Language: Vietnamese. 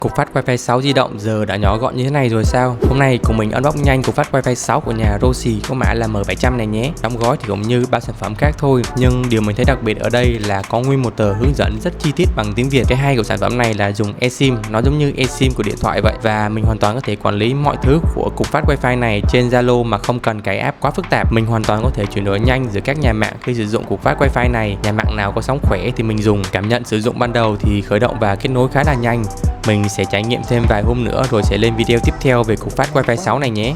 Cục phát Wi-Fi 6 di động giờ đã nhỏ gọn như thế này rồi sao? Hôm nay cùng mình unbox nhanh cục phát Wi-Fi 6 của nhà Roxy có mã là M700 này nhé. Đóng gói thì cũng như bao sản phẩm khác thôi, nhưng điều mình thấy đặc biệt ở đây là có nguyên một tờ hướng dẫn rất chi tiết bằng tiếng Việt. Cái hay của sản phẩm này là dùng eSIM, nó giống như eSIM của điện thoại vậy, và mình hoàn toàn có thể quản lý mọi thứ của cục phát Wi-Fi này trên Zalo mà không cần cái app quá phức tạp. Mình hoàn toàn có thể chuyển đổi nhanh giữa các nhà mạng khi sử dụng cục phát Wi-Fi này. Nhà mạng nào có sóng khỏe thì mình dùng. Cảm nhận sử dụng ban đầu thì khởi động và kết nối khá là nhanh. Mình sẽ trải nghiệm thêm vài hôm nữa rồi sẽ lên video tiếp theo về cục phát Wi-Fi 6 này nhé.